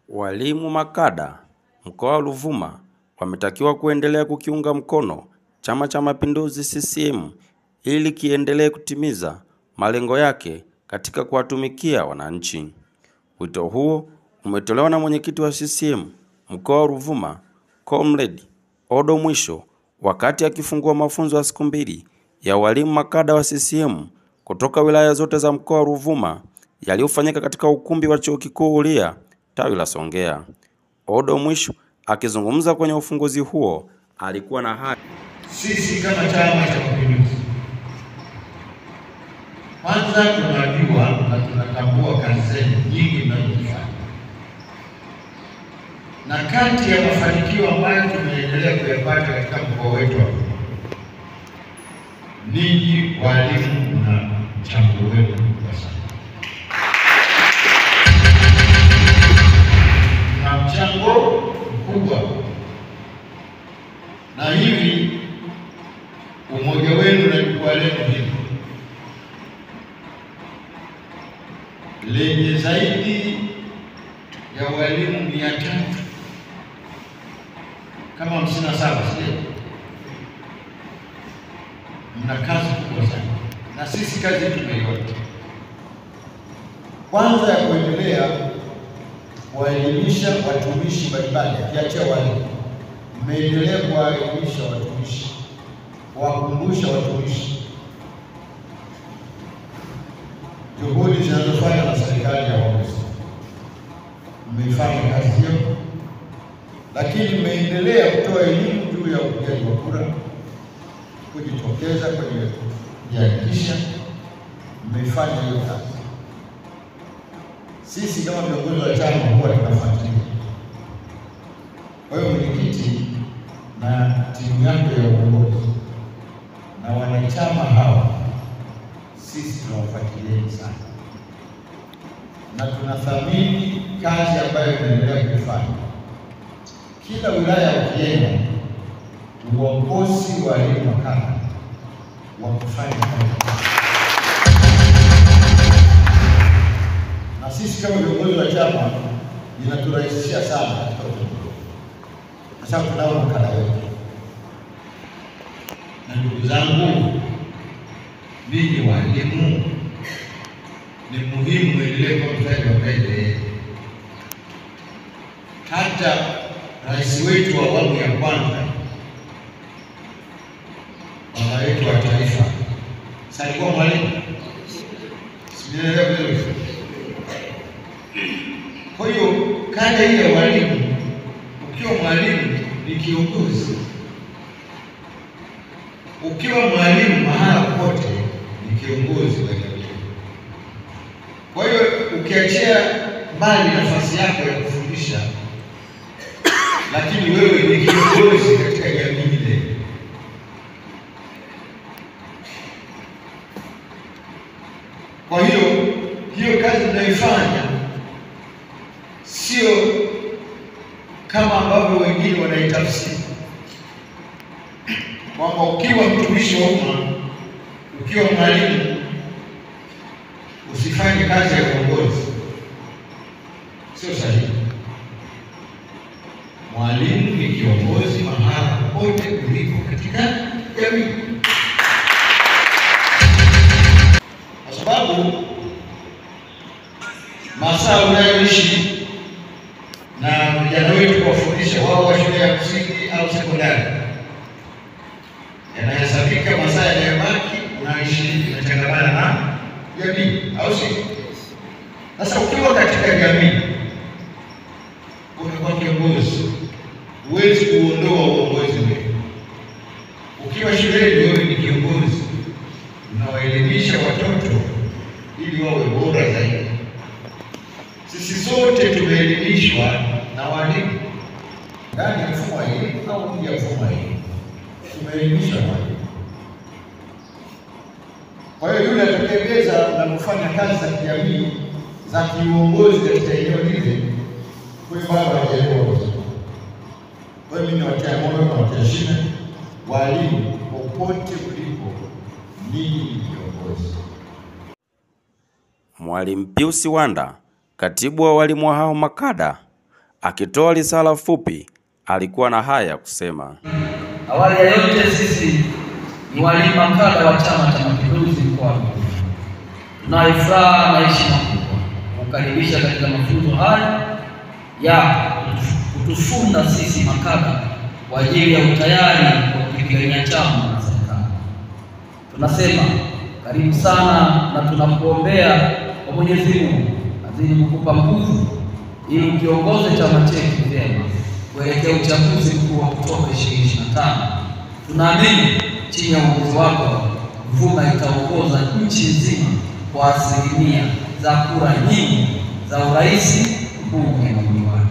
Walimu makada mkoa wa Ruvuma wametakiwa kuendelea kukiunga mkono Chama cha Mapinduzi CCM ili kiendelee kutimiza malengo yake katika kuwatumikia wananchi. Wito huo umetolewa na mwenyekiti wa CCM mkoa wa Ruvuma, Comrade Odo Mwisho, wakati akifungua mafunzo ya siku 2 ya walimu makada wa CCM kutoka wilaya zote za mkoa wa Ruvuma yaliyofanyika katika ukumbi wa Chuo Kikuu Uria, tawi la Songea. Odo Mwisho akizungumza kwenye ufunguzi huo alikuwa na haya: sisi kama Chama cha Mapinduzi kwanza tunajua na tunatambua kazi zenu nyingi mnazofanya, na kati ya mafanikio ambayo tumeendelea kuyapata katika mkoa wetu ninyi walimu na mchango wenu mkubwa sana. Na mchango mkubwa, na hivi umoja wenu na jukwaa lenu hili lenye zaidi ya walimu 300 kama 57, sio? Mna kazi kubwa sana, na sisi kazi tumeiona. Kwanza ya kuendelea kuwaelimisha watumishi mbalimbali, kiachia walimu, mmeendelea kuwaelimisha watumishi, kuwakumbusha watumishi juhudi zinazofanywa na serikali ya awamu. Mmeifanya kazi hiyo, lakini mmeendelea kutoa elimu juu ya upigaji wa kura, kujitokeza kwenye kujiandikisha. Mmeifanya hiyo kazi. Sisi kama viongozi wa chama huwa tunafuatilia. Kwa hiyo mwenyekiti na timu yako ya uongozi na wanachama hawa, sisi tunawafuatilia sana na tunathamini kazi ambayo tunaendelea kufanya. Kila wilaya ukienda, uongozi wa elimu makada wa kufanya kazi, na sisi kama viongozi wa chama inaturahisishia sana katika uongozi, kwa sababu tunao makada wetu. Na ndugu zangu, ninyi walimu ni muhimu muendelee kwa mstari wa mbele. Hata rais wetu wa awamu ya kwanza, baba wetu wa taifa, alikuwa mwalimu. Simuelewa vizuri. Kwa hiyo kada hii ya walimu, ukiwa mwalimu ni kiongozi. Ukiwa mwalimu mahala pote ni kiongozi wa jamii. Kwa hiyo ukiachia mbali nafasi yako ya kufundisha, lakini wewe ni kiongozi katika jamii ile. Kwa hiyo kazi mnaifanya sio kama ambavyo wengine wanaitafsiri kwamba ukiwa mtumishi wa umma, ukiwa mwalimu, usifanye kazi ya uongozi. Sio sahihi. Mwalimu ni kiongozi mahala pote ulipo katika jamii, kwa sababu masaa unayoishi na vijana wetu kuwafundisha wao wa shule ya msingi au sekondari yanahesabika masaa yanayobaki unaishi unachangamana na jamii, au si? Sasa ukiwa katika jamii unakuwa kiongozi, huwezi kuondoa uongozi wewe. Ukiwa shuleni wewe ni kiongozi, unawaelimisha watoto ili wawe bora zaidi. Sisi sote tumeelimishwa na walimu ndani ya mfumo wa elimu au nje ya mfumo wa elimu, tumeelimishwa na walimu. Kwa hiyo yule atakayeweza na kufanya kazi za kijamii za kiuongozi katika eneo lile, kwa baba hajaelewa. Kwa hiyo mimi nawatia moyo na nawatia shime walimu popote mlipo, ninyi ni viongozi. Mwalimu Pius Wanda, katibu wa walimu hao makada, Akitoa risala fupi, alikuwa na haya kusema: awali ya yote, sisi ni walimu makada wa Chama cha Mapinduzi mkoa wa Ruvuma. Tunayo furaha na heshima kubwa kukaribisha katika mafunzo haya ya kutufunda sisi makada kwa ajili ya utayari wa kupigania chama na serikali. Tunasema karibu sana na tunakuombea kwa Mwenyezi Mungu azidi kukupa nguvu ili ukiongoze chama chetu vyema kuelekea uchaguzi mkuu wa Oktoba 2025. Tunaamini chini ya uongozi wako Ruvuma itaongoza nchi nzima kwa asilimia za kura nyingi za urais, ubunge na udiwani.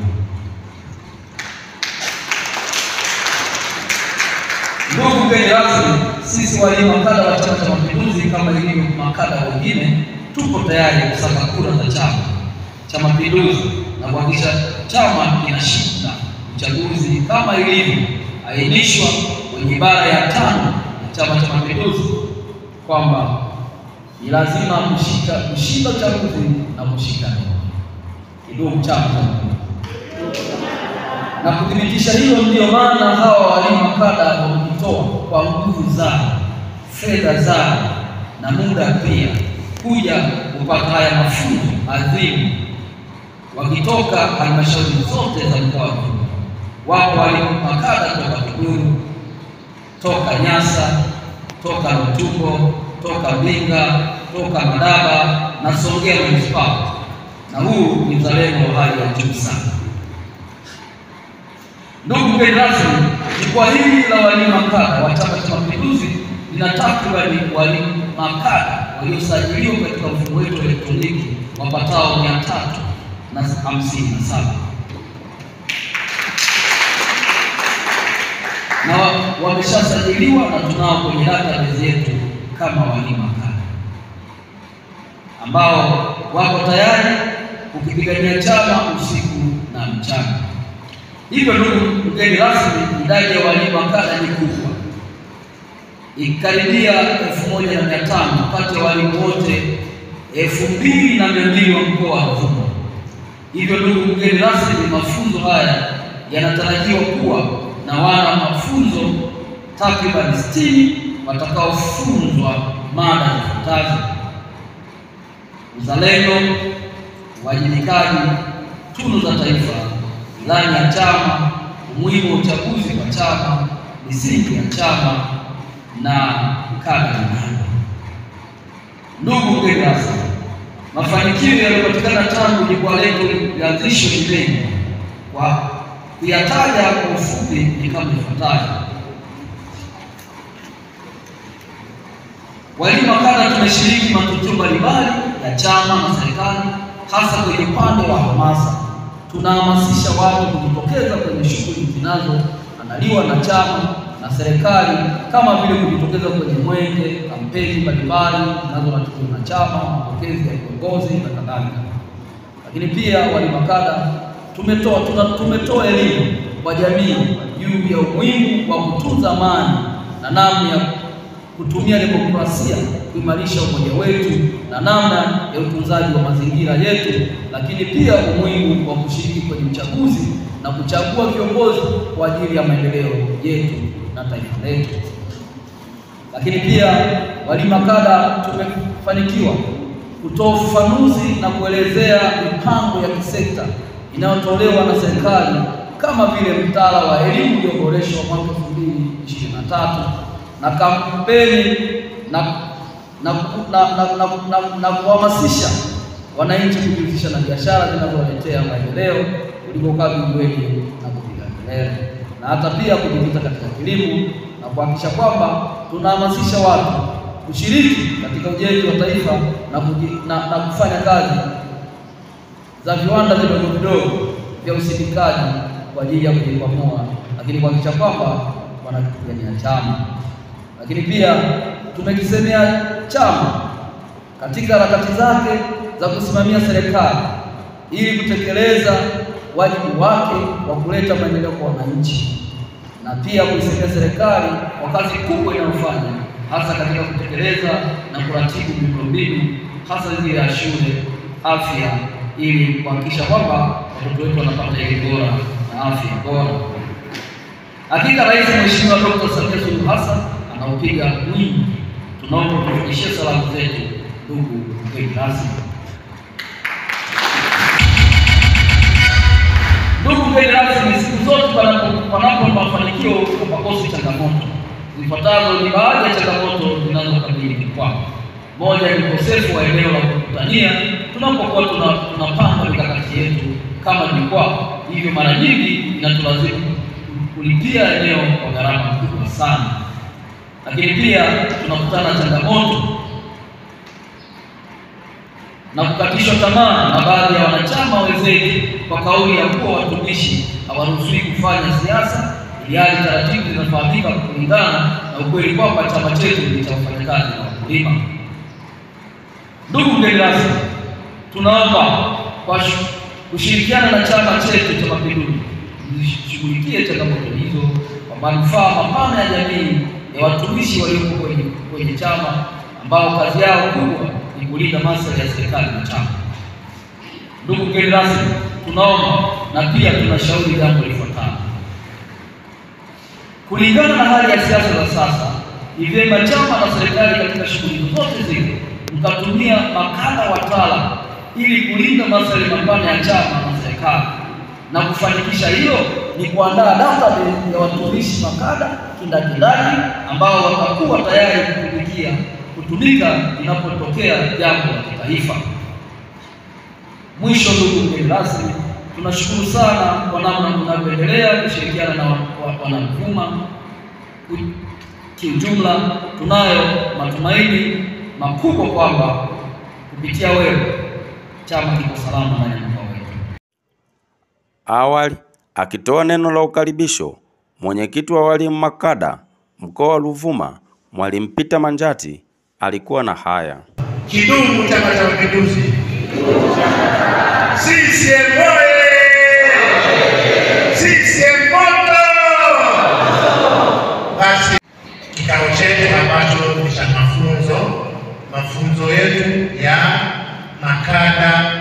Ndugu mgeni rasmi, sisi walimu makada wa Chama cha Mapinduzi kama ilivyo makada wengine tupo tayari kusaka kura za Chama cha Mapinduzi na kuhakikisha chama kinashinda uchaguzi kama ilivyoainishwa kwenye ibara ya 5 ya Chama cha Mapinduzi kwamba ni lazima kushinda uchaguzi na kushika kidumu Chama cha Mapinduzi. Na kudhibitisha hilo, ndio maana hawa walimu makada wamejitoa kwa nguvu zao, fedha zao na muda pia kuja kupata haya mafunzo adhimu, wakitoka halmashauri zote za mkoa wa Ruvuma. Wapo walimu makada toka Tunduru, toka Nyasa, toka Rutubo, toka Mbinga, toka Madaba na Songea Manispaa, na huu ni uzalendo wa hali ya juu sana. Ndugu mgeni rasmi, jukwaa hili la walimu makada wa Chama cha Mapinduzi lina takribani walimu makada waliosajiliwa katika mfumo wetu wa elektroniki wapatao 357 na wameshasajiliwa na tunao kwenye database yetu kama walimu makada ambao wako tayari kukipigania chama usiku na mchana. Hivyo ndugu mgeni rasmi, idadi ya walimu makada ni kubwa, ikaribia 1500 kati ya walimu wote 2200 wa mkoa wa Ruvuma. Hivyo ndugu mgeni rasmi, mafunzo haya yanatarajiwa kuwa na wana mafunzo takriban 60 watakaofunzwa mada zifuatazo: uzalendo, uwajibikaji, tunu za taifa, ilani ya chama, umuhimu wa uchaguzi kwa chama, misingi ya chama na kada binafsi. Ndugu mgeni rasmi, mafanikio yaliyopatikana tangu jukwaa letu lianzishwe ni mengi. Kwa kuyataja kwa ufupi ni kama ifuatavyo: walimu makada tumeshiriki matukio mbalimbali ya chama na serikali, hasa kwenye upande wa hamasa. Tunahamasisha watu kujitokeza kwenye shughuli zinazoandaliwa na chama na serikali, kama vile kujitokeza kwenye mwenge, kampeni mbalimbali zinazoratibiwa na chama, mapokezi ya viongozi na kadhalika. Lakini pia walimu makada tumetoa elimu kwa jamii juu ya umuhimu wa kutunza amani na namna ya kutumia demokrasia kuimarisha umoja wetu na namna ya utunzaji wa mazingira yetu, lakini pia umuhimu wa kushiriki kwenye uchaguzi na kuchagua viongozi kwa ajili ya maendeleo yetu na taifa letu. Lakini pia walimu makada tumefanikiwa kutoa ufafanuzi na kuelezea mipango ya kisekta inayotolewa na serikali kama vile mtaala wa elimu ulioboreshwa mwaka 2023 na kampeni na kuhamasisha wananchi kujihusisha na biashara zinazowaletea maendeleo kuliko kazi wengi na kupiga kelele, na hata pia kujikita katika kilimo na kuhakikisha kwamba tunahamasisha watu kushiriki katika ujenzi wa taifa na kufanya kazi za viwanda vidogo vidogo vya usindikaji kwa ajili ya kujikwamua, lakini kuhakikisha kwamba wanakipigania chama. Lakini pia tumekisemea chama katika harakati zake za kusimamia serikali ili kutekeleza wajibu wake wa kuleta maendeleo kwa wananchi, na pia kuisemea serikali kwa kazi kubwa inayofanya hasa katika kutekeleza na kuratibu miundombinu hasa zile ya shule, afya, ili kuhakikisha kwamba watoto wetu wanapata maendeleo bora na afya bora. Hakika Rais Mheshimiwa Dr. Samia Suluhu Hassan anaupiga mwingi. Tunaomba kufikishia salamu zetu ndugu mgeni rasmi. Ndugu mgeni rasmi, siku zote panapo mafanikio hapakosi changamoto. Zifuatazo ni baadhi ya changamoto zinazokabili mikoa. Moja ni ukosefu wa eneo la kukutania tunapokuwa tunapanga mikakati yetu kama mikoa. Hivyo mara nyingi inatulazimu kulipia eneo kwa gharama kubwa sana. Lakini pia tunakutana changamoto na kukatishwa tamaa na baadhi ya wanachama wenzetu kwa kauli ya kuwa watumishi hawaruhusiwi kufanya siasa, ili taratibu zinafahamika kulingana na ukweli kwamba chama chetu ni cha wafanyakazi na wakulima. Ndugu mgeni rasmi, tunaomba kwa kushirikiana na chama chetu cha Mapinduzi tushughulikie changamoto hizo kwa manufaa mapana ya jamii ya watumishi walioko kwenye chama ambao kazi yao kubwa ni kulinda maslahi ya serikali na chama. Ndugu mgeni rasmi, tunaomba na pia tunashauri jambo lifuatalo. Kulingana na hali ya siasa za sasa, ni vyema chama na serikali katika shughuli zote zile mkatumia makada wataalamu ili kulinda maslahi mapana ya chama na serikali. Na kufanikisha hilo ni kuandaa database ya watumishi makada kindakindaki ambao watakuwa tayari kutumika inapotokea jambo la kitaifa. Mwisho, ndugu mgeni rasmi, tunashukuru sana kwa namna mnavyoendelea kushirikiana na wanamvuma. Kiujumla, tunayo matumaini makubwa kwamba kupitia wewe chama kiko salama ndani ya mkoa wetu. Awali akitoa neno la ukaribisho, mwenyekiti wa walimu makada mkoa wa Ruvuma Mwalimu Peter Manjati alikuwa na haya. Kidumu Chama cha Mapinduzi! CCM oye! CCM moto! Basi kikao chetu ambacho ni cha mafunzo yetu ya makada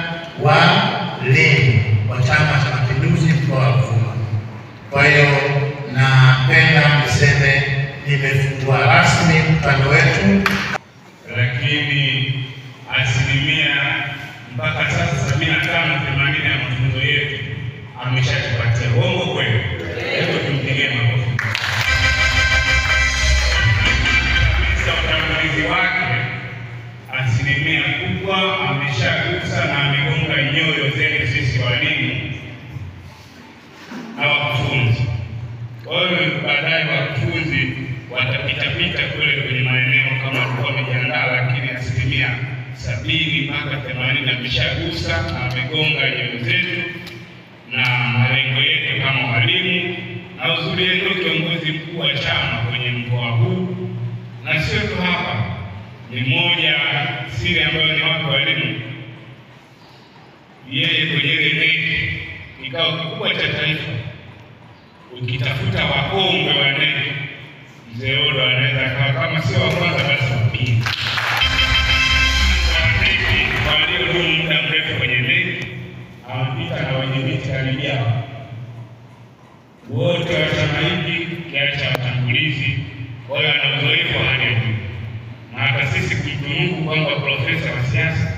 walimu wa Chama cha Mapinduzi mkoa wa Ruvuma. Kwa hiyo napenda niseme nimefungua rasmi mkutano wetu, lakini asilimia mpaka sasa 75-80 ya mafunzo yetu ameshatupatia. Uongo kweli? Hebu tumpigie makofi. Utangulizi wake asilimia kubwa ameshagusa na amegonga nyoyo zetu sisi walimu na wakufunzi. Kwa hiyo baadaye wakufunzi watapita kule kwenye maeneo kama walikuwa wamejiandaa, lakini asilimia 70 mpaka 80 ameshagusa na amegonga nyoyo zetu na malengo yetu kama walimu. Na uzuri ndio kiongozi mkuu wa chama kwenye mkoa huu, na sio tu hapa, ni moja siri ambayo ni watu walimu. Yeye kwenye ile NEC kikao kikubwa cha taifa, ukitafuta wakongwe wa NEC, Mzee Odo anaweza kama sio wa kwanza basi wa pili. Waliodumu muda mrefu kwenye NEC amepita na wenyeviti karibia wote wa chama hiki kiacha watangulizi. Kwa hiyo ana uzoefu wa hali ya juu, na hata sisi kumtunuku kwamba profesa wa siasa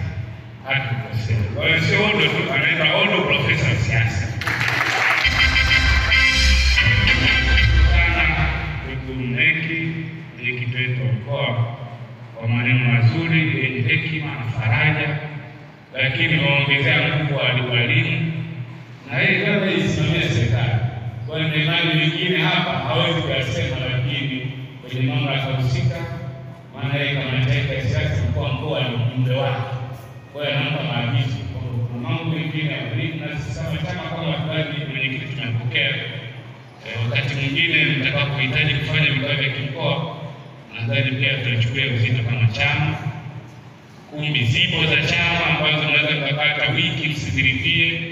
hatukosea. Kwa hiyo sio Odo tu, anaweza Odo profesa wa siasa. Mwenyekiti wetu wa mkoa kwa maneno mazuri yenye hekima na faraja, lakini waongezea nguvu walimu, na yeye kama isimamia serikali. Kwa hiyo imani nyingine hapa hawezi kusema, lakini kwenye mamlaka husika, maana yeye kama taifa ya siasa mkoa ni mjumbe wake. Kwa hiyo anampa maagizo. Kuna mambo mengine ya walimu na sisi kama watu mwenyekiti tunapokea. Wakati mwingine mtakapohitaji kufanya vikao vya kimkoa, nadhani pia tutachukulia uzito kama chama. Kumbi zipo za chama ambazo tunaweza kupata wiki, msizilipie.